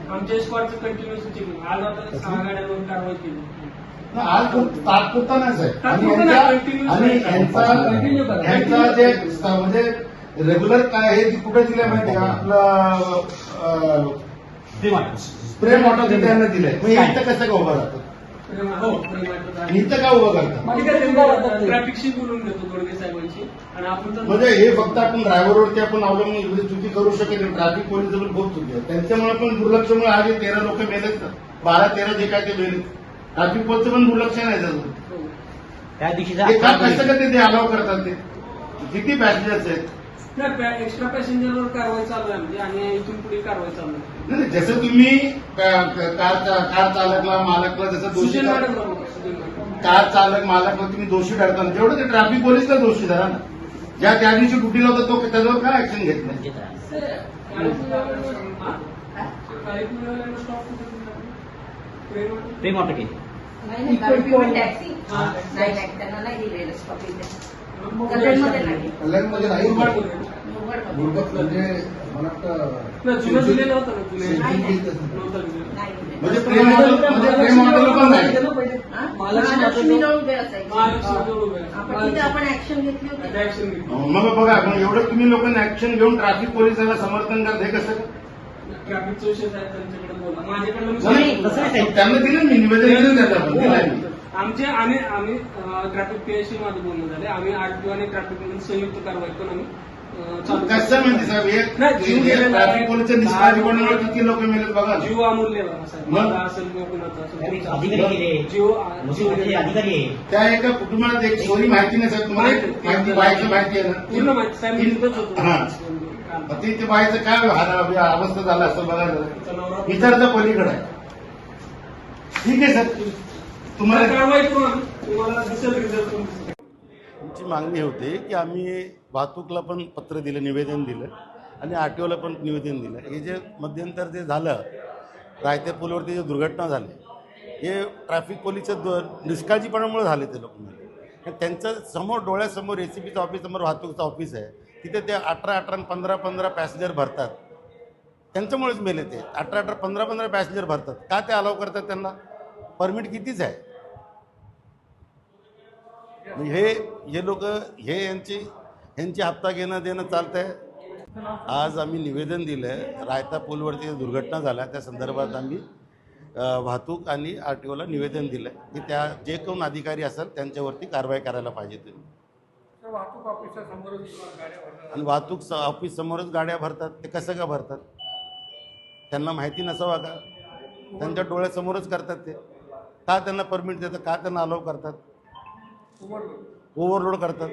आमच्या स्क्वॉडचं continuous checking आज आता 6 गाड्यांवर कारवाई केली. आज तात्पुरता नाही आणि यांचा जे म्हणजे रेग्युलर काय आहे ती कुठे दिलंय माहिती का आपलं स्प्रे मॉटर त्यांना दिलंय. मग इथं कसं का उभं राहतं इथं का उभं करतात ट्रॅफिकशी बोलून घेतो दोडगे साहेबांशी आणि आपण म्हणजे हे फक्त आपण ड्रायव्हरवरती आपण अवलंबून चुकी करू शकत नाही. ट्रॅफिक पोलीस बहुत चुकी आहे त्यांच्यामुळे पण दुर्लक्षमुळे आले 13 लोक मेलेत ना 12-13 जे काय ते मेलेत. ट्रॅफिक पोलीसचं पण दुर्लक्ष नाही त्याचं त्या दिवशी का कसं का ते अलाव करतात ते किती पॅसेंजर्स आहेत एक्स्ट्रा पॅसेंजरवर कारवाई चालू आहे म्हणजे आणि इथून पुढे कारवाई चालू आहे. नाही जसं तुम्ही कार चालकला मालकला जसं दोषी कार चालक मालकला तुम्ही दोषी ठरता जेवढं ते ट्रॅफिक पोलीसला दोषी धरा ना. ज्या त्या दिवशी ड्युटीला होता तो त्याच्यावर काय ऍक्शन घेत नाही. प्रेम वाटत की त्यांना नाही दिलेलं स्टॉप कल्याणमध्ये नाही मुरगत म्हणजे मला जुनं दिलेलं होतं म्हणजे प्रेम मॉडेल पण नाही. आपण ऍक्शन घेतली होती. मग बघा आपण एवढं तुम्ही लोकांनी ऍक्शन घेऊन ट्रॅफिक पोलिसांना समर्थन करत हे कसं ट्रॅफिकचा विषय साहेब त्यांच्याकडे बोला माझ्याकडे त्यांना दिलं मी निवेदन दिलं आमचे आम्ही ट्रॅफिक पीआयशी माझं बोलणं झाले. आम्ही आरटीओ आणि ट्रॅफिक म्हणून संयुक्त कारवाई करून आम्ही कसं म्हणते साहेब ट्रॅफिक पोलिसच्या निष्काळजीपणामुळे किती लोक मेलेत बघा. जीव अमूल्य साहेब माझा असेल किंवा कुणाचा असेल अधिकारी त्या एका कुटुंबात एक स्टोरी माहिती नाही साहेब तुम्हाला माहिती बायचं माहिती आहे पूर्ण ना माहिती साहेब मी तिथंच होतो. ते बायचं काय अवस्था झाला असं बघा विचारचा पलीकडे आहे. ठीक आहे सर तुम्हाला कारवाई करून तुम्हाला दिसेल रिझल्ट. आमची मागणी होती की आम्ही वाहतूकला पण पत्र दिलं निवेदन दिलं आणि आरटीओला पण निवेदन दिलं. हे जे मध्यंतर जे झालं रायते पूलवरती जे दुर्घटना झाली हे ट्रॅफिक पोलिसच्या निष्काळजीपणामुळे झाले. ते लोक त्यांचं समोर डोळ्यासमोर एसीपीचं ऑफिससमोर वाहतूकचं ऑफिस आहे तिथे ते 18 आणि 15 पॅसेंजर भरतात. त्यांच्यामुळेच मेले ते 18 15 पॅसेंजर भरतात. का ते अलाव करतात त्यांना परमिट कितीच आहे. हे लोक हे यांची हप्ता घेणं देणं चालतं आहे. आज आम्ही निवेदन दिलं आहे रायता पूलवरती दुर्घटना झाल्या त्या संदर्भात आम्ही वाहतूक आणि आरटीओला निवेदन दिलं आहे की त्या जे कोण अधिकारी असेल त्यांच्यावरती कारवाई करायला पाहिजे. तुम्ही आणि वाहतूक ऑफिस समोरच गाड्या भरतात ते कसं का भरतात त्यांना माहिती नसावा का. त्यांच्या डोळ्यासमोरच करतात ते का त्यांना परमिट देतात का त्यांना अलाव करतात ओव्हरलोड करतात.